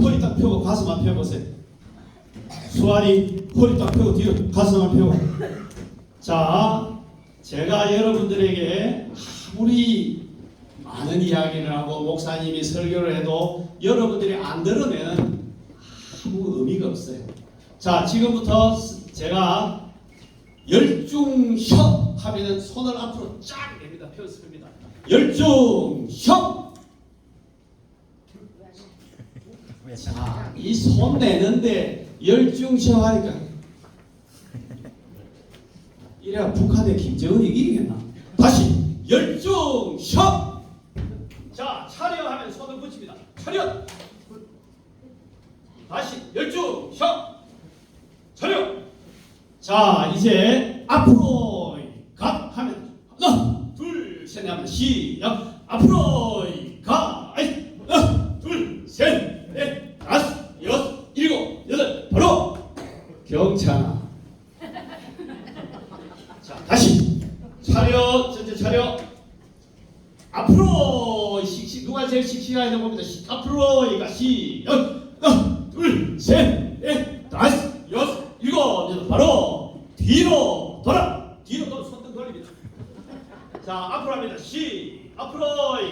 허리 딱 펴고 가슴만 펴보세요. 수아리 허리 딱 펴고 뒤로 가슴만 펴고. 자, 제가 여러분들에게 아무리 많은 이야기를 하고 목사님이 설교를 해도 여러분들이 안 들으면 아무 의미가 없어요. 자, 지금부터 제가 열중협 하면은 손을 앞으로 쫙 냅니다. 펴습니다. 열중협. 자, 이 손 내는데 열중협 하니까 이래야 북한의 김정은이 이기겠나? 다시 열중협. 자, 차려 하면 손을 붙입니다. 차려. 다시 열중협. 차려. 자, 이제 앞으로 가 하면 하나 둘 셋 하면 시작. 앞으로 가. 하나 둘 셋 넷 다섯 여섯 일곱 여덟 바로 경찬아. 자, 다시 차려. 전체 차려. 앞으로 씩씩. 누가 제일 씩씩하게 봅니다. 앞으로 가 시작. 하나 둘 셋 넷 다섯 여섯 일곱 여덟 바로 뒤로 돌아. 뒤로 돌아. 손등 돌립니다. 자, 앞으로 합니다. 앞으로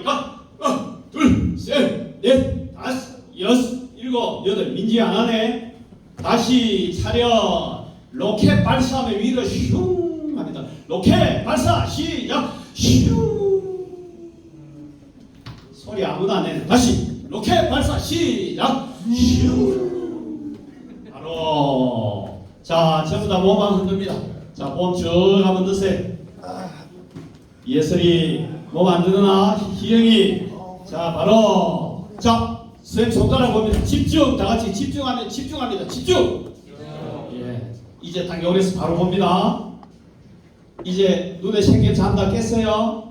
가. 하나 둘 셋 넷 다섯 여섯 일곱 여덟. 민지 안 하네. 다시 차려. 로켓 발사하면 위로 슝 합니다. 로켓 발사 시작. 슝. 소리 아무도 안 내네. 다시 로켓 발사 시작. 슝. 바로. 자, 전부 다 몸만 흔듭니다. 자, 몸 쭉 한번 드세요. 예슬이 몸 안 드나? 희영이. 자, 바로. 자, 선생님 손가락 봅니다. 집중. 다 같이 집중하면 집중합니다. 집중. 예. 이제 딱 여기서 바로 봅니다. 이제 눈에 생겨 잠다 깼어요?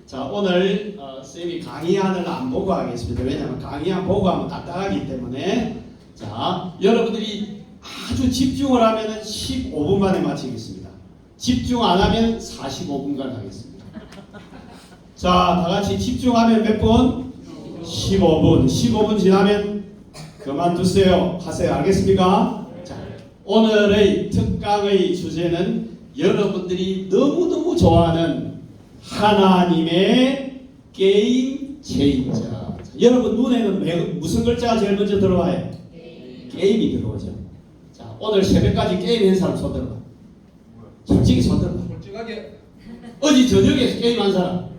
자, 오늘 쌤이 강의안을 안 보고 하겠습니다. 왜냐하면 강의안 보고 하면 딱딱하기 때문에. 자, 여러분들이 아주 집중을 하면 15분 만에 마치겠습니다. 집중 안 하면 45분간 하겠습니다. 자, 다 같이 집중하면 몇 분? 15분. 15분 지나면 그만두세요. 하세요. 알겠습니까? 자, 오늘의 특강의 주제는 여러분들이 너무너무 좋아하는 하나님의 게임 체인저. 여러분 눈에는 무슨 글자가 제일 먼저 들어와요? 게임이 들어오죠. 자, 오늘 새벽까지 게임한 사람 손 들어봐. 솔직히 손 들어봐. 솔직하게. 어제 저녁에 게임한 사람.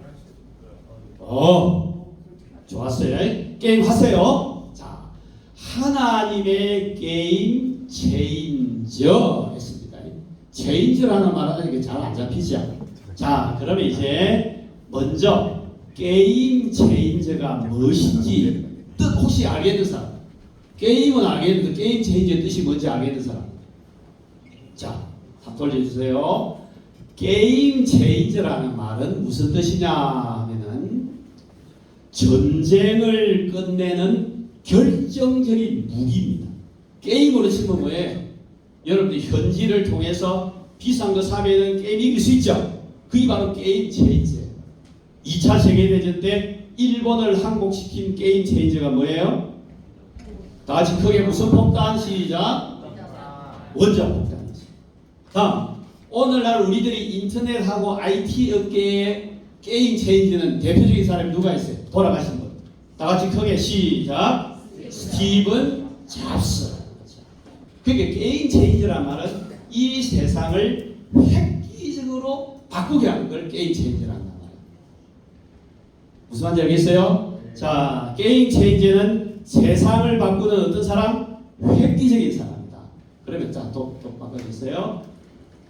좋았어요. 게임 하세요. 자, 하나님의 게임 체인저 했습니다. 체인저라는 말은 잘 안 잡히죠. 자, 그러면 이제 먼저 게임 체인저가 무엇인지 뜻 혹시 알겠는 사람? 게임은 알겠는데 게임 체인저의 뜻이 뭔지 알겠는 사람? 자, 답 돌려주세요. 게임 체인저라는 말은 무슨 뜻이냐 하면은 전쟁을 끝내는 결정적인 무기입니다. 게임으로 치면 뭐예요? 여러분들 현지를 통해서 비싼 거 사면은 게임 이길 수 있죠? 그게 바로 게임 체인저예요. 2차 세계대전 때 일본을 항복시킨 게임 체인저가 뭐예요? 다 같이 크게 무슨 폭탄 시작? 원자폭탄이지. 다음, 오늘날 우리들이 인터넷하고 IT 업계의 게임 체인저는 대표적인 사람이 누가 있어요? 돌아가신 분. 다 같이 크게 시작. 스티븐 잡스. 그러니까 게임 체인저란 말은 이 세상을 획기적으로 바꾸게 하는 걸 게임 체인저란단 말이에요. 무슨 말인지 알겠어요? 자, 게임 체인저는 세상을 바꾸는 어떤 사람? 획기적인 사람이다. 그러면 자, 또 바꿔주세요.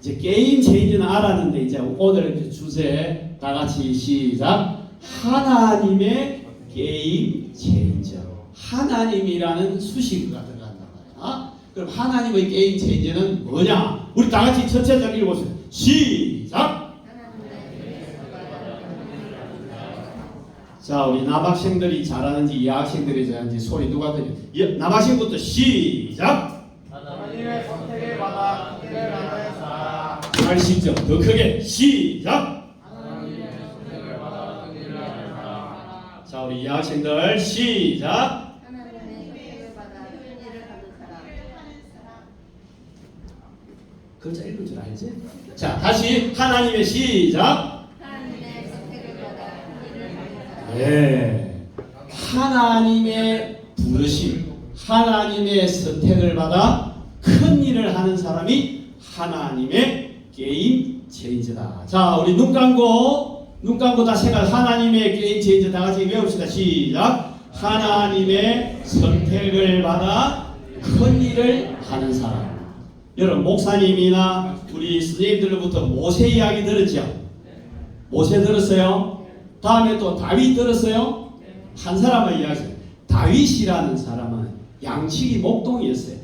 이제 게임 체인저는 알았는데 이제 오늘 이제 주제 다 같이 시작. 하나님의 게임 체인저. 하나님이라는 수식어가 들어간단 말이야. 그럼 하나님의 게임 체인저는 뭐냐? 우리 다 같이 전체적으로 읽어보세요. 시작. 자, 우리 남학생들이 잘하는지 여학생들이 잘하는지 소리 누가 들려? 남학생부터 시작. 하나님의 선택을 받아 은혜를 나누는 사람. 80점 더 크게 시작. 하나님의 선택을 받아 은혜를 나누는 사람. 자, 우리 우리 여학생들 시작. 하나님의 선택을 받아 큰 일을 하는 사람. 글자 읽을 줄 알지? 자, 다시 하나님의 시작. 하나님의 선택을 받아 큰 일을 하는 사람. 네. 하나님의 부르심, 하나님의 선택을 받아 큰 일을 하는 사람이 하나님의 게임 체인저다. 자, 우리 눈 감고 다 생각. 하나님의 게임 체인저 다 같이 외웁시다. 시작. 하나님의 선택을 받아 큰 일을 하는 사람. 여러분 목사님이나 우리 선생님들로부터 모세 이야기 들었죠? 모세 들었어요? 다음에 또 다윗 들었어요? 한 사람을 이야기해요. 다윗이라는 사람은 양치기 목동이었어요.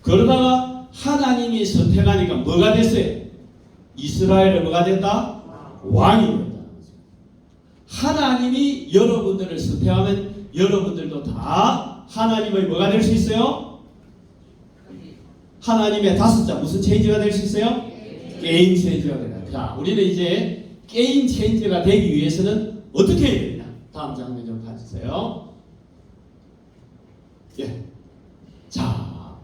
그러다가 하나님이 선택하니까 뭐가 됐어요? 이스라엘의 뭐가 됐다? 왕이 됐다. 하나님이 여러분들을 선택하면 여러분들도 다 하나님의 뭐가 될 수 있어요? 하나님의 다섯 자 무슨 체인지가 될 수 있어요? 게임 체인지가 된다. 자, 우리는 이제 게임 체인지가 되기 위해서는 어떻게 해야 되냐? 다음 장면 좀 봐주세요. 예. 자,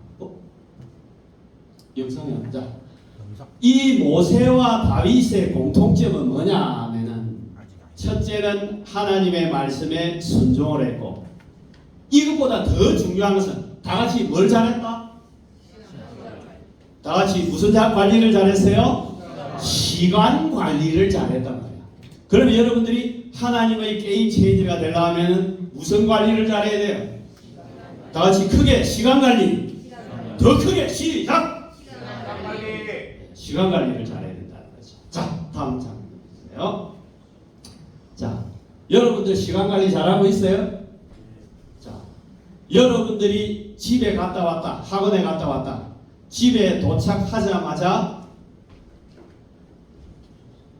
영상이 자, 이 모세와 다윗의 공통점은 뭐냐 하면은 첫째는 하나님의 말씀에 순종을 했고, 이것보다 더 중요한 것은 다 같이 뭘 잘했다? 다 같이 무슨 관리를 잘했어요? 시간 관리를 잘했단 말이야. 그러면 여러분들이 하나님의 게임 체인지가 되려면 무슨 관리를 잘해야 돼요? 다 같이 크게 시간 관리. 더 크게 시작. 시간 관리를 잘해야 된다는 거죠. 자, 다음 장면 보세요. 자, 여러분들 시간 관리 잘하고 있어요? 자, 여러분들이 집에 갔다 왔다, 학원에 갔다 왔다, 집에 도착하자마자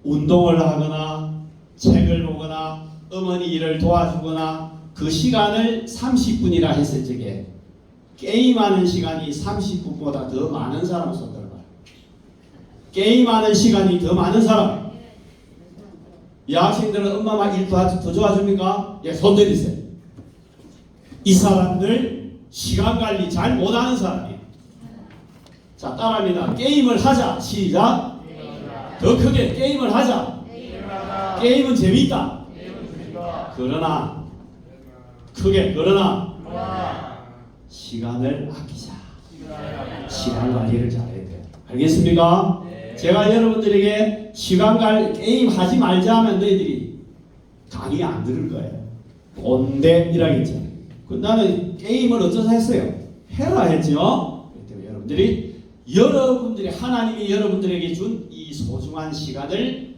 운동을 하거나 책을 보거나 어머니 일을 도와주거나 그 시간을 30분이라 했을 적에 게임하는 시간이 30분보다 더 많은 사람을 손들어봐요. 게임하는 시간이 더 많은 사람. 이 학생들은 엄마가 일 더 도와줍니까? 예, 손 내리세요. 이 사람들 시간 관리 잘 못하는 사람이에요. 자, 따라합니다. 게임을 하자. 시작. 더 크게 게임을 하자. 게임은 재미있다. 그러나 크게 그러나 시간을 아끼자. 시간 관리를 잘해야 돼요. 알겠습니까? 제가 여러분들에게 시간 관리 게임 하지 말자 하면 너희들이 강의 안 들을 거예요. 꼰대이라겠죠. 나는 게임을 어쩌서 했어요? 해라 했죠. 그렇기 때문에 여러분들이 하나님이 여러분들에게 준 이 소중한 시간을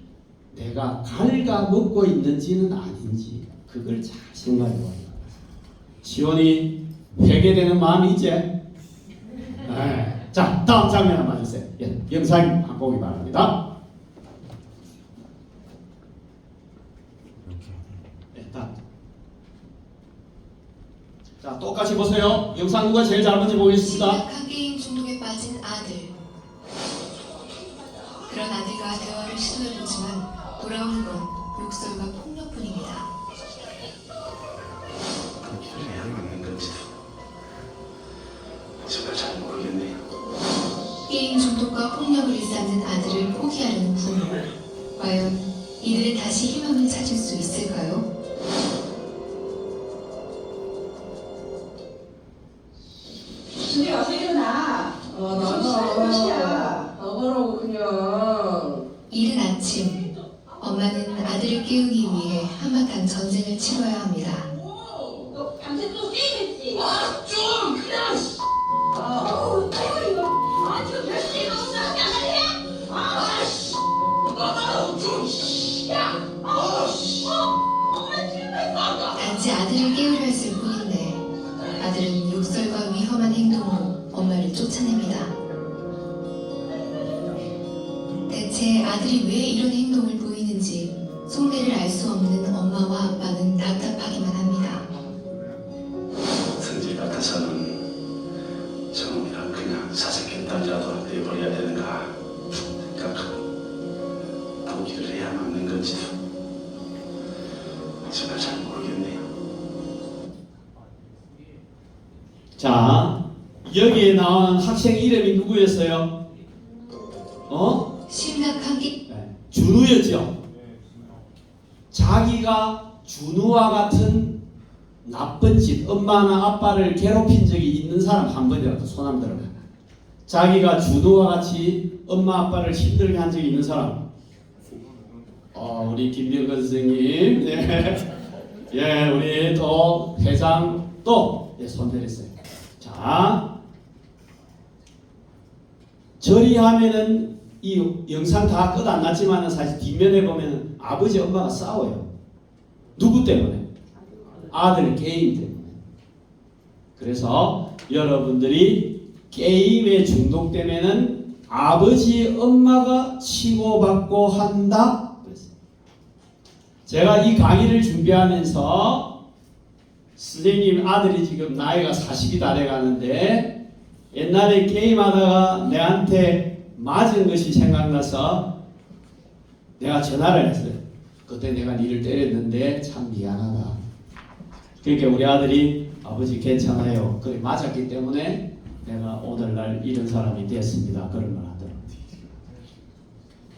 내가 갉아먹고 있는지는 아닌지 그걸 잘 생각해 봐요. 시온이 회개되는 마음이 있지? 네. 자, 다음 장면 한번 봐주세요. 예, 영상 한번 보기 바랍니다. 네, 다음. 자, 똑같이 보세요. 영상 누가 제일 잘 본지 보겠습니다. 심각한 게임 중독에 빠진 아들. 그런 아들과 대화를 시도해보지만 돌아오는 건 욕설과 폭력뿐입니다. 정말 잘 모르겠네요. 게임 중독과 폭력을 일삼는 아들을 포기하려는 부모. 과연 이들은 다시 희망을 찾을 수 있을까요? 집에 와서 일어나. 너버러고 그냥. 이른 아침, 엄마는 아들을 깨우기 위해 한바탕 전쟁을 치러야 합니다. 너 밤새 또 게임했지? 좀 그냥. 이거. 지금 몇 시에 일어났나? 나가래? 좀. 야! 엄마 지금 했어. 단지 아들을 깨우려 했을 뿐인데 아들은 욕설과 위험한 행동으로 엄마를 쫓아냅니다. 대체 아들이 왜 이런 행동을 보이는지 속내를 알 수 없는 엄마와 아빠는 답답하기만 합니다. 성질 같아서는 정이랑 그냥 사색한 딸이라도 내버려야 되는가 생각하고 포기를 해야 맞는 건지도 정말 잘 모르겠네요. 자, 여기에 나온 학생 이름이 누구였어요? 심각한 게 네, 준우였죠. 자기가 준우와 같은 나쁜 짓, 엄마나 아빠를 괴롭힌 적이 있는 사람 한 번이라도 손 한번 들어봐. 자기가 준우와 같이 엄마 아빠를 힘들게 한 적이 있는 사람. 우리 김병건 선생님, 네. 예, 우리 또 회장 또 손 내렸어요. 자, 저리 하면은 이 영상 다 끝 안 났지만은 사실 뒷면에 보면은 아버지 엄마가 싸워요. 누구 때문에? 아들 게임 때문에. 그래서 여러분들이 게임에 중독되면은 아버지 엄마가 치고받고 한다. 그랬어요. 제가 이 강의를 준비하면서 선생님 아들이 지금 나이가 40이 다 돼가는데 옛날에 게임하다가 내한테 맞은 것이 생각나서 내가 전화를 했어요. 그때 내가 니를 때렸는데 참 미안하다. 그러니까 우리 아들이 아버지 괜찮아요. 그래 맞았기 때문에 내가 오늘날 이런 사람이 됐습니다. 그런 말 하더라고요.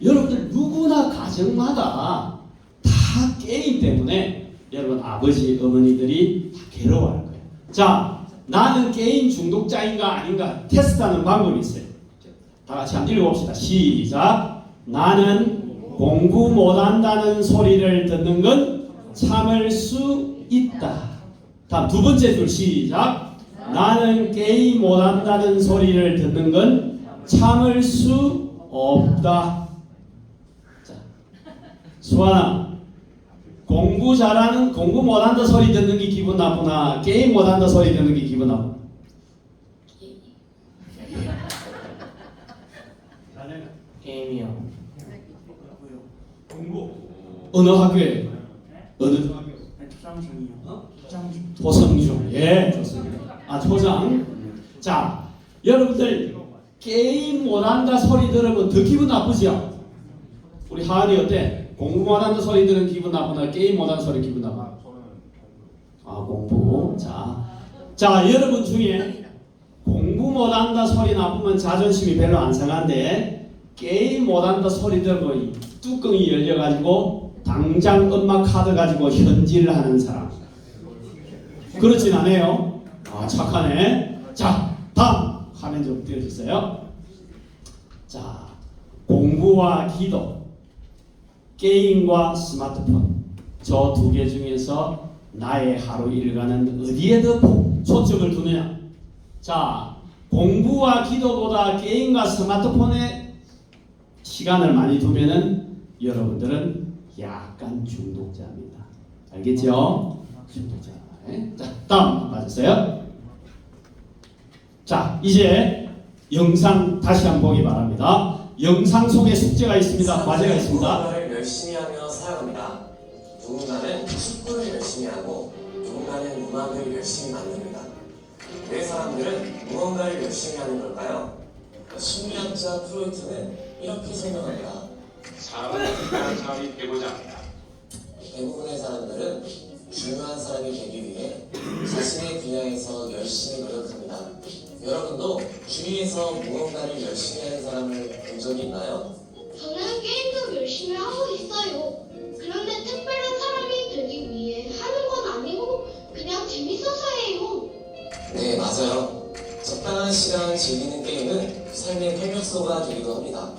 여러분들 누구나 가정마다 다 게임 때문에 여러분 아버지 어머니들이 다 괴로워할 거예요. 자, 나는 게임 중독자인가 아닌가 테스트하는 방법이 있어요. 다 같이 한번 읽어봅시다. 시작. 나는 공부 못한다는 소리를 듣는 건 참을 수 있다. 다음 두 번째 줄 시작. 나는 게임 못한다는 소리를 듣는 건 참을 수 없다. 자, 수아나, 공부 잘하는, 공부 못한다 소리 듣는 게 기분 나쁘나 게임 못한다 소리 듣는 게 기분 나쁘나? 게임이요. 공부 어느 학교에? 어느 학교? 초장중이요. 도성중. 예, 좋습니다. 초장. 자, 여러분들 게임 못한다 소리 들으면 더 기분 나쁘죠? 우리 하은이 어때? 공부 못한다 소리 들으면 기분 나쁘나 게임 못한다 소리 기분 나쁘나? 공부. 자, 여러분 중에 공부 못한다 소리 나쁘면 자존심이 별로 안 상한데 게임 못한다 소리 들고 이 뚜껑이 열려가지고 당장 엄마 카드 가지고 현질을 하는 사람. 그렇진 않아요. 착하네. 자, 다음 화면 좀 띄워주세요. 자, 공부와 기도, 게임과 스마트폰, 저 두 개 중에서 나의 하루 일과는 어디에 더 초점을 두느냐? 자, 공부와 기도보다 게임과 스마트폰에 시간을 많이 두면은 여러분들은 약간 중독자입니다. 알겠죠? 중독자. 자, 다음 맞았어요? 자, 이제 영상 다시 한번 보기 바랍니다. 영상 속에 숙제가 있습니다. 과제가 있습니다. 무언가를 열심히 하며 살아갑니다. 누군가는 축구를 열심히 하고 누군가는 음악을 열심히 만듭니다. 왜 사람들은 무언가를 열심히 하는 걸까요? 심리학자 프로이트는 이렇게 설명합니다. 사람은 특별한 사람이 되고자 합니다. 대부분의 사람들은 중요한 사람이 되기 위해 자신의 분야에서 열심히 노력합니다. 여러분도 주위에서 무언가를 열심히 하는 사람을 본 적이 있나요? 저는 게임도 열심히 하고 있어요. 그런데 특별한 사람이 되기 위해 하는 건 아니고 그냥 재밌어서예요. 네, 맞아요. 적당한 시간 즐기는 게임은 삶의 활력소가 되기도 합니다.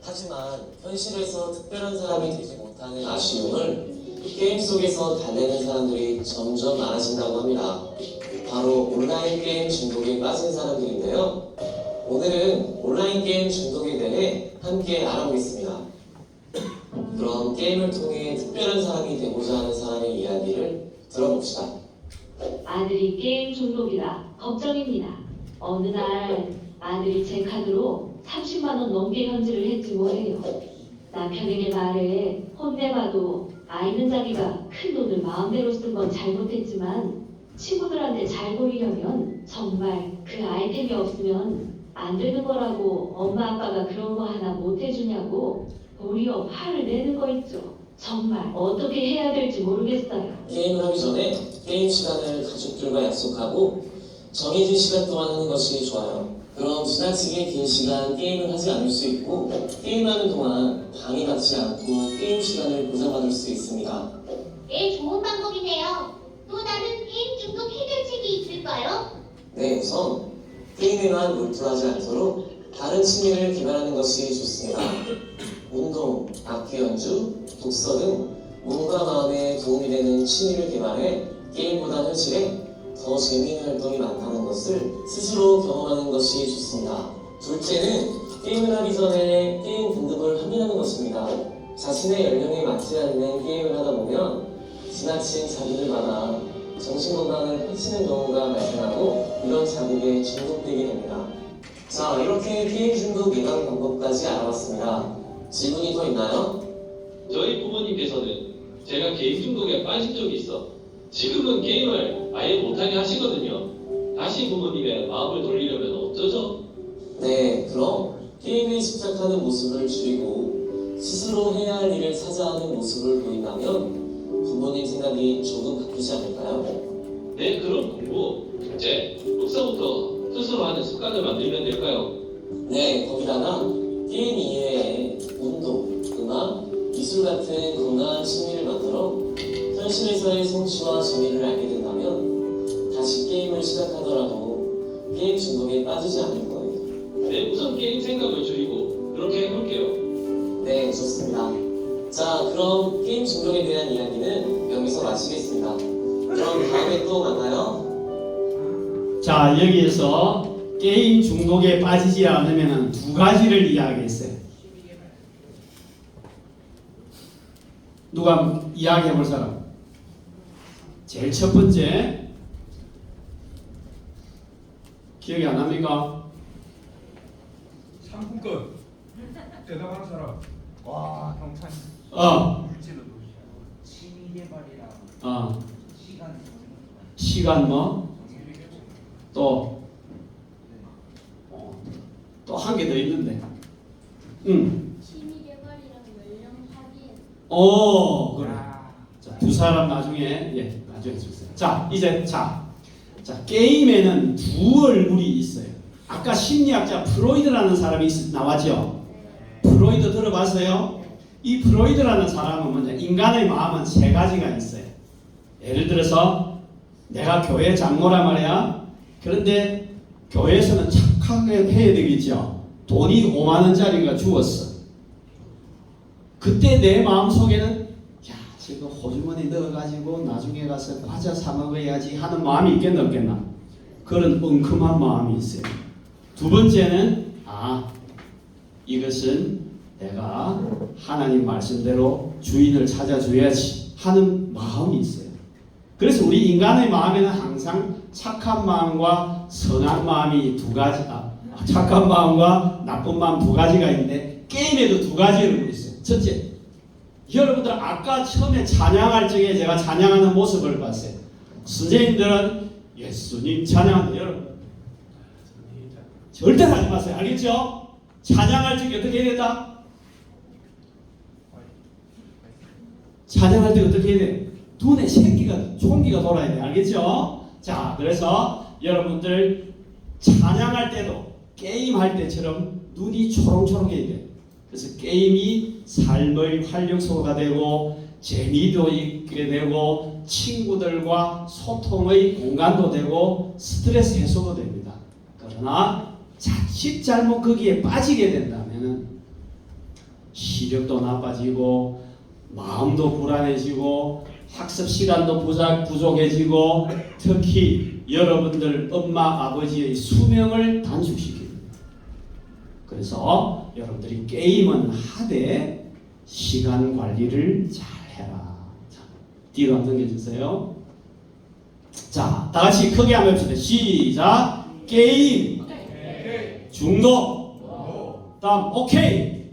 하지만 현실에서 특별한 사람이 되지 못하는 아쉬움을 게임 속에서 달래는 사람들이 점점 많아진다고 합니다. 바로 온라인 게임 중독에 빠진 사람들인데요. 오늘은 온라인 게임 중독에 대해 함께 알아보겠습니다. 그럼 게임을 통해 특별한 사람이 되고자 하는 사람의 이야기를 들어봅시다. 아들이 게임 중독이라 걱정입니다. 어느 날 아들이 제 카드로 30만 원 넘게 현질을 했지 뭐예요. 남편에게 말해 혼내봐도 아이는 자기가 큰 돈을 마음대로 쓴 건 잘못했지만 친구들한테 잘 보이려면 정말 그 아이템이 없으면 안 되는 거라고 엄마 아빠가 그런 거 하나 못 해주냐고 도리어 화를 내는 거 있죠. 정말 어떻게 해야 될지 모르겠어요. 게임을 하기 전에 게임 시간을 가족들과 약속하고 정해진 시간 동안 하는 것이 좋아요. 그럼 지나치게 긴 시간 게임을 하지 않을 수 있고 게임하는 동안 방해받지 않고 게임 시간을 보장받을 수 있습니다. 네, 좋은 방법이네요. 또 다른 게임 중독 해결책이 있을까요? 네, 우선 게임에만 몰두하지 않도록 다른 취미를 개발하는 것이 좋습니다. 운동, 악기 연주, 독서 등 몸과 마음에 도움이 되는 취미를 개발해 게임보다 현실에 더 재미있는 활동이 많다는 것을 스스로 경험하는 것이 좋습니다. 둘째는 게임을 하기 전에 게임 등급을 확인하는 것입니다. 자신의 연령에 맞지 않는 게임을 하다 보면 지나친 자극을 받아 정신건강을 해치는 경우가 발생하고 이런 자극에 중독되게 됩니다. 자, 이렇게 게임 중독 예방 방법까지 알아봤습니다. 질문이 더 있나요? 저희 부모님께서는 제가 게임 중독에 빠진 적이 있어 지금은 게임을 아예 못하게 하시거든요. 다시 부모님의 마음을 돌리려면 어쩌죠? 네, 그럼 게임에 집착하는 모습을 줄이고 스스로 해야 할 일을 찾아 하는 모습을 보인다면 부모님 생각이 조금 바뀌지 않을까요? 네, 그럼 공부, 숙제, 독서부터 스스로 하는 습관을 만들면 될까요? 네, 거기다가 게임 이외에 운동, 음악, 미술 같은 건강한 취미를 만들어 현실에서의 성취와 재미를 알게 된다면 다시 게임을 시작하더라도 게임 중독에 빠지지 않을 거예요. 네, 우선 게임 생각을 줄이고 그렇게 해볼게요. 네, 좋습니다. 자, 그럼 게임 중독에 대한 이야기는 여기서 마치겠습니다. 그럼 다음에 또 만나요. 자, 여기에서 게임 중독에 빠지지 않으면 두 가지를 이야기했어요. 누가 이야기해 볼 사람? 제일 첫 번째, 기억이 안 납니까? 상품권 대답하는 사람. 와, 경찰. 물질로 취미 개발이랑 시간 뭐? 또 한 개 더 있는데. 취미 개발이랑 연령 확인. 그래. 자, 두 사람 나중에 나중에 주세요. 자, 이제 자, 게임에는 두 얼굴이 있어요. 아까 심리학자 프로이드라는 사람이 나왔죠. 프로이드 들어봤어요? 이 프로이드라는 사람은 뭐냐? 인간의 마음은 세 가지가 있어요. 예를 들어서 내가 교회 장로란 말이야. 그런데 교회에서는 착하게 해야 되겠죠. 돈이 5만 원짜리가 주었어. 그때 내 마음속에는 야, 지금 호주머니 넣어가지고 나중에 가서 과자 사 먹어야지 하는 마음이 있겠나 없겠나? 그런 엉큼한 마음이 있어요. 두 번째는 이것은 내가 하나님 말씀대로 주인을 찾아줘야지 하는 마음이 있어요. 그래서 우리 인간의 마음에는 항상 착한 마음과 선한 마음이 두 가지, 착한 마음과 나쁜 마음 두 가지가 있는데 게임에도 두 가지를 있어요. 첫째, 여러분들 아까 처음에 찬양할 적에 제가 찬양하는 모습을 봤어요. 선생님들은 예수님 찬양하는 여러분 절대 하지 마세요. 알겠죠? 찬양할 적에 어떻게 해야 된다? 찬양할 때 어떻게 해야 돼? 눈에 총기가 돌아야 돼. 알겠죠? 자, 그래서 여러분들 찬양할 때도 게임할 때처럼 눈이 초롱초롱해야 돼. 그래서 게임이 삶의 활력소가 되고 재미도 있게 되고 친구들과 소통의 공간도 되고 스트레스 해소도 됩니다. 그러나 자칫 잘못 거기에 빠지게 된다면 시력도 나빠지고 마음도 불안해지고 학습 시간도 부족해지고 특히 여러분들 엄마 아버지의 수명을 단축시킵니다. 그래서 여러분들이 게임은 하되 시간 관리를 잘 해라. 자, 뒤로 한번 넘겨주세요. 자, 다 같이 크게 한번 해봅시다. 시작. 게임 중독. 다음 오케이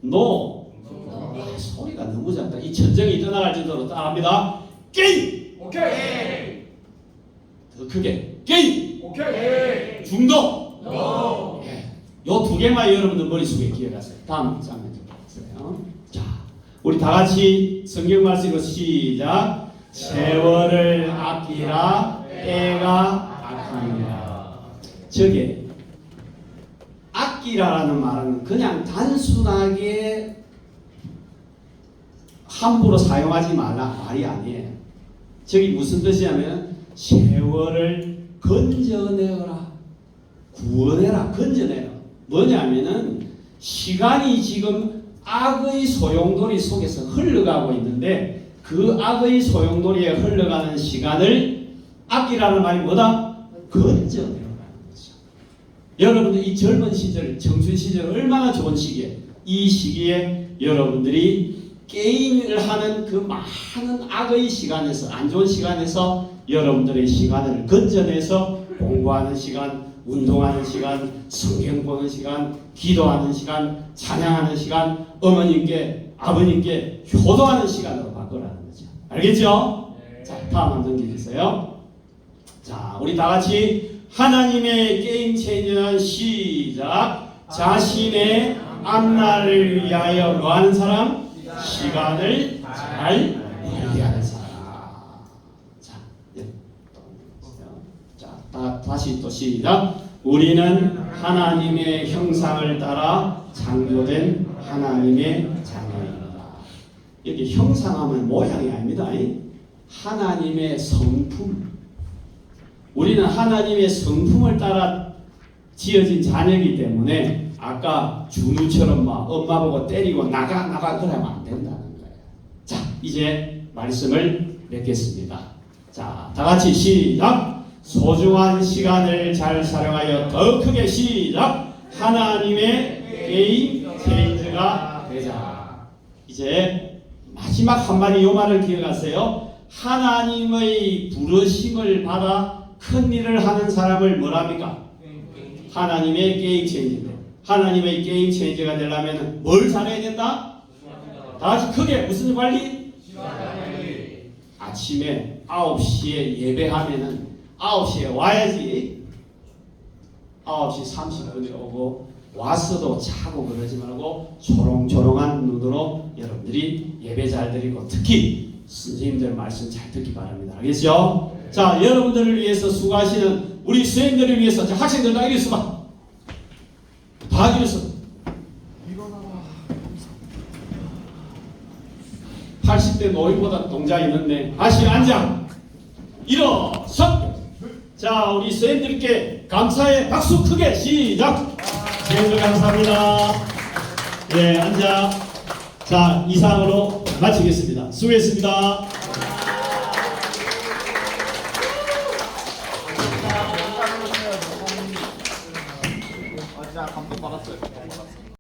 노. 소리가 너무 작다. 이 전쟁이 떠나갈 정도로 따라합니다. 게임. 오케이. 더 크게. 게임. 오케이. 중독. 노. 요 두 개만 여러분들 머릿속에 기억하세요. 다음 장면 좀 보세요. 자, 우리 다 같이 성경 말씀 읽어 시작. 세월을 아끼라 때가 아끼라. 저게 아끼라라는 말은 그냥 단순하게 함부로 사용하지 말라 말이 아니에요. 저기 무슨 뜻이냐면 세월을 건져내어라, 구원해라, 건져내라. 뭐냐면은 시간이 지금 악의 소용돌이 속에서 흘러가고 있는데 그 악의 소용돌이에 흘러가는 시간을 아끼라는 말이 뭐다? 건져내라는 거죠. 여러분들 이 젊은 시절, 청춘 시절 얼마나 좋은 시기에, 이 시기에 여러분들이 게임을 하는 그 많은 악의 시간에서, 안 좋은 시간에서 여러분들의 시간을 건져내서 공부하는 시간, 운동하는 시간, 성경 보는 시간, 기도하는 시간, 찬양하는 시간, 어머님께 아버님께 효도하는 시간으로 바꾸라는 거죠. 알겠죠? 자, 다음 한 번 넘겨주세요. 자, 우리 다 같이 하나님의 게임 체인저는 시작. 자신의 앞날을 위하여 뭐하는 사람? 시간을 잘 관리하는 사람. 자, 다시 또 시작. 우리는 하나님의 형상을 따라 창조된 하나님의 자녀입니다. 여기 형상하면 모양이 아닙니다. 하나님의 성품. 우리는 하나님의 성품을 따라 지어진 자녀이기 때문에 아까 준우처럼 막 엄마 보고 때리고 나가 그러면 안 된다는 거예요. 자, 이제 말씀을 맺겠습니다. 자, 다 같이 시작. 소중한 시간을 잘 사용하여 더 크게 시작. 하나님의 게임 체인저가 되자. 이제 마지막 한마디 요 말을 기억하세요. 하나님의 부르심을 받아 큰 일을 하는 사람을 뭐랍니까? 하나님의 게임 체인저인데, 하나님의 게임 체인저가 되려면 뭘 잘해야 된다? 다 같이 크게 무슨 관리? 아침에 9시에 예배하면은 9시에 와야지. 9시 30분에 오고 와서도 자고 그러지 말고 초롱초롱한 눈으로 여러분들이 예배 잘 드리고 특히 선생님들 말씀 잘 듣기 바랍니다. 알겠죠? 자, 여러분들을 위해서 수고하시는 우리 선생님들을 위해서, 자, 학생들 다 일어서봐. 다 일어서. 80대 노인보다 동작이 늦네. 다시 앉아. 일어서. 자, 우리 선생님들께 감사의 박수 크게 시작. 선생님들 감사합니다. 네, 앉아. 자, 이상으로 마치겠습니다. 수고했습니다. 진짜 감동 받았어요. 감동 받았어요.